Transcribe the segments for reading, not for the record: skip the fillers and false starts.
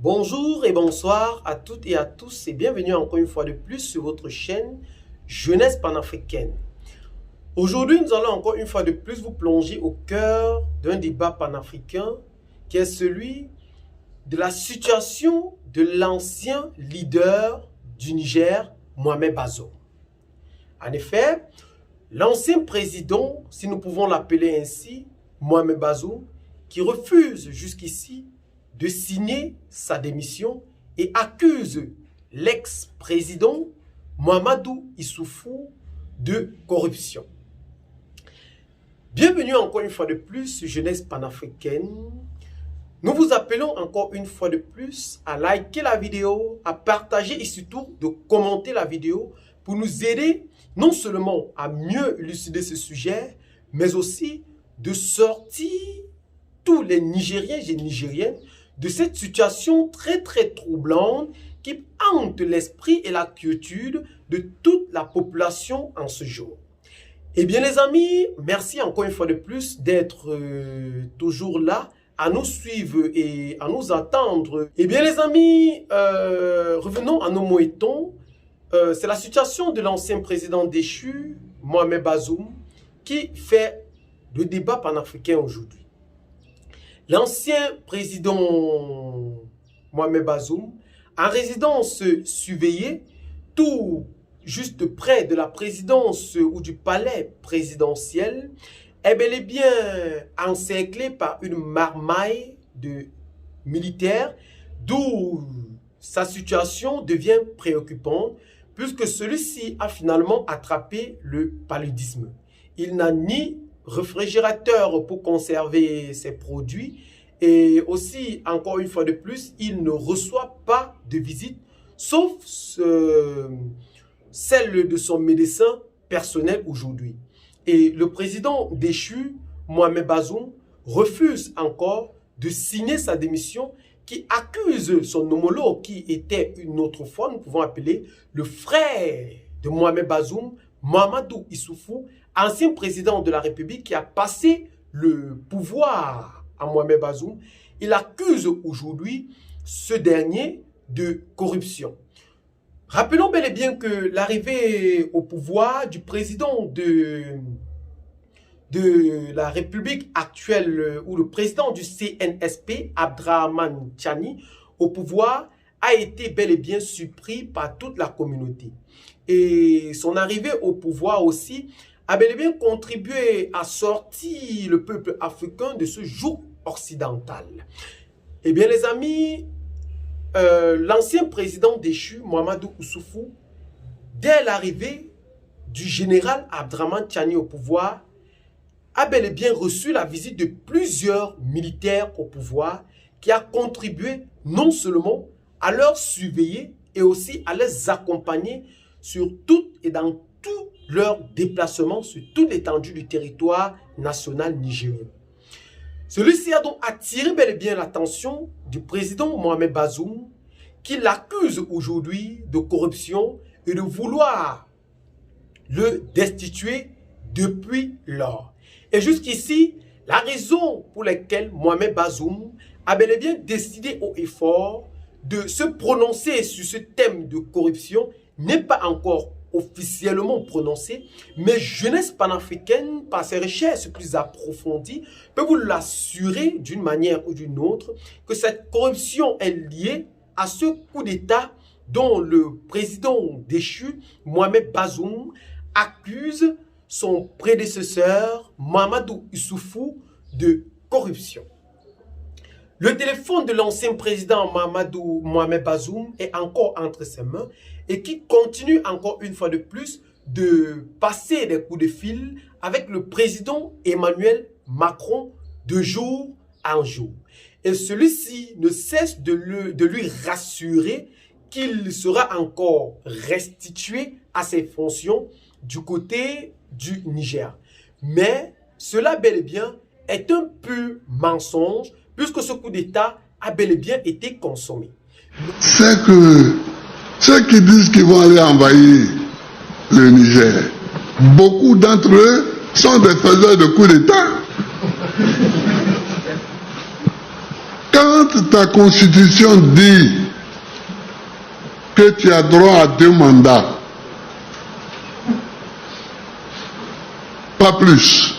Bonjour et bonsoir à toutes et à tous et bienvenue encore une fois de plus sur votre chaîne Jeunesse panafricaine. Aujourd'hui, nous allons encore une fois de plus vous plonger au cœur d'un débat panafricain qui est celui de la situation de l'ancien leader du Niger, Mohamed Bazoum. En effet, l'ancien président, si nous pouvons l'appeler ainsi, Mohamed Bazoum, qui refuse jusqu'ici de signer sa démission et accuse l'ex-président Mahamadou Issoufou de corruption. Bienvenue encore une fois de plus, Jeunesse panafricaine. Nous vous appelons encore une fois de plus à liker la vidéo, à partager et surtout de commenter la vidéo pour nous aider non seulement à mieux élucider ce sujet, mais aussi de sortir tous les Nigériens et Nigériennes de cette situation très troublante qui hante l'esprit et la quiétude de toute la population en ce jour. Eh bien les amis, merci encore une fois de plus d'être toujours là, à nous suivre et à nous attendre. Eh bien les amis, revenons à nos moutons. C'est la situation de l'ancien président déchu, Mohamed Bazoum, qui fait le débat panafricain aujourd'hui. L'ancien président Mohamed Bazoum, en résidence surveillée, tout juste près de la présidence ou du palais présidentiel, est bel et bien encerclé par une marmaille de militaires, d'où sa situation devient préoccupante, puisque celui-ci a finalement attrapé le paludisme. Il n'a ni réfrigérateur pour conserver ses produits et aussi, encore une fois de plus, il ne reçoit pas de visite, sauf celle de son médecin personnel aujourd'hui. Et le président déchu, Mohamed Bazoum, refuse encore de signer sa démission qui accuse son homologue qui était une autre fois, nous pouvons appeler le frère de Mohamed Bazoum, Mahamadou Issoufou, ancien président de la République qui a passé le pouvoir à Mohamed Bazoum. Il accuse aujourd'hui ce dernier de corruption. Rappelons bel et bien que l'arrivée au pouvoir du président de la République actuelle, ou le président du CNSP, Abdrahmane Tchani, au pouvoir, a été bel et bien surpris par toute la communauté. Et son arrivée au pouvoir aussi a bel et bien contribué à sortir le peuple africain de ce joug occidental. Eh bien les amis, l'ancien président déchu, Mahamadou Issoufou, dès l'arrivée du général Abdrahmane Tchani au pouvoir, a bel et bien reçu la visite de plusieurs militaires au pouvoir qui a contribué non seulement à leur surveiller et aussi à les accompagner sur tout et dans tous leurs déplacements sur toute l'étendue du territoire national nigérien. Celui-ci a donc attiré bel et bien l'attention du président Mohamed Bazoum qui l'accuse aujourd'hui de corruption et de vouloir le destituer depuis lors. Et jusqu'ici, la raison pour laquelle Mohamed Bazoum a bel et bien décidé haut et fort de se prononcer sur ce thème de corruption n'est pas encore officiellement prononcée, mais Jeunesse panafricaine, par ses recherches plus approfondies, peut vous l'assurer d'une manière ou d'une autre que cette corruption est liée à ce coup d'État dont le président déchu, Mohamed Bazoum, accuse son prédécesseur, Mahamadou Issoufou, de corruption. Le téléphone de l'ancien président Mohamed Bazoum est encore entre ses mains et qui continue encore une fois de plus de passer des coups de fil avec le président Emmanuel Macron de jour en jour. Et celui-ci ne cesse de lui rassurer qu'il sera encore restitué à ses fonctions du côté du Niger. Mais cela bel et bien est un pur mensonge puisque ce coup d'État a bel et bien été consommé. C'est que ceux qui disent qu'ils vont aller envahir le Niger, beaucoup d'entre eux sont des faiseurs de coups d'État. Quand quand ta constitution dit que tu as droit à 2 mandats, pas plus,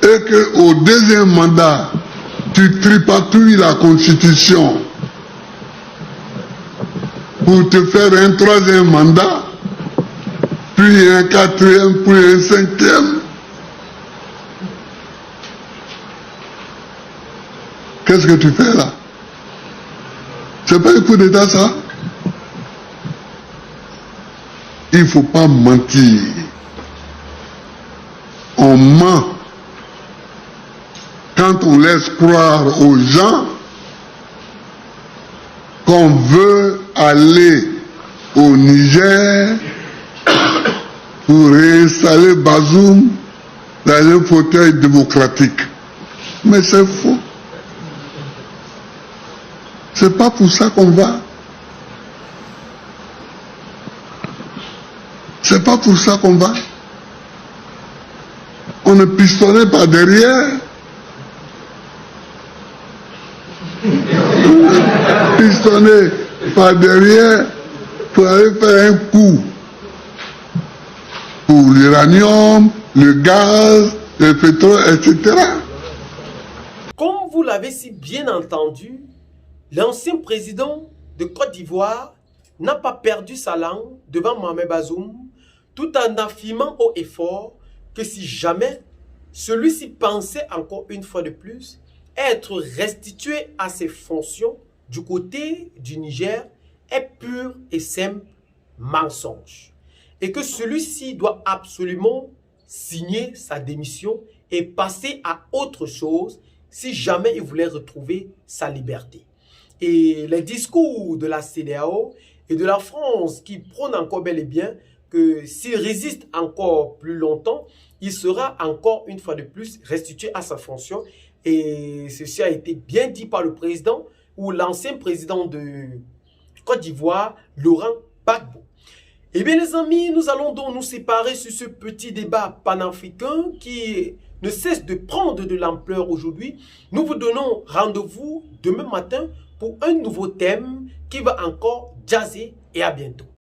et qu'au 2e mandat, tu tripatouilles la constitution pour te faire un 3e mandat, puis un 4e, puis un 5e, qu'est-ce que tu fais là? C'est pas un coup d'État ça? Il ne faut pas mentir. On ment quand on laisse croire aux gens qu'on veut aller au Niger pour réinstaller Bazoum dans un fauteuil démocratique. Mais c'est faux. C'est pas pour ça qu'on va. C'est pas pour ça qu'on va. On est pistonné par derrière. Pistonné par derrière pour aller faire un coup pour l'uranium, le gaz, le pétrole, etc. Comme vous l'avez si bien entendu, l'ancien président de Côte d'Ivoire n'a pas perdu sa langue devant Mohamed Bazoum, tout en affirmant haut et fort que si jamais celui-ci pensait encore une fois de plus être restitué à ses fonctions du côté du Niger est pur et simple mensonge. Et que celui-ci doit absolument signer sa démission et passer à autre chose si jamais il voulait retrouver sa liberté. Et les discours de la CEDEAO et de la France qui prônent encore bel et bien que s'il résiste encore plus longtemps, il sera encore une fois de plus restitué à sa fonction. Et ceci a été bien dit par le président ou l'ancien président de Côte d'Ivoire, Laurent Gbagbo. Eh bien les amis, nous allons donc nous séparer sur ce petit débat panafricain qui ne cesse de prendre de l'ampleur aujourd'hui. Nous vous donnons rendez-vous demain matin pour un nouveau thème qui va encore jazzer et à bientôt.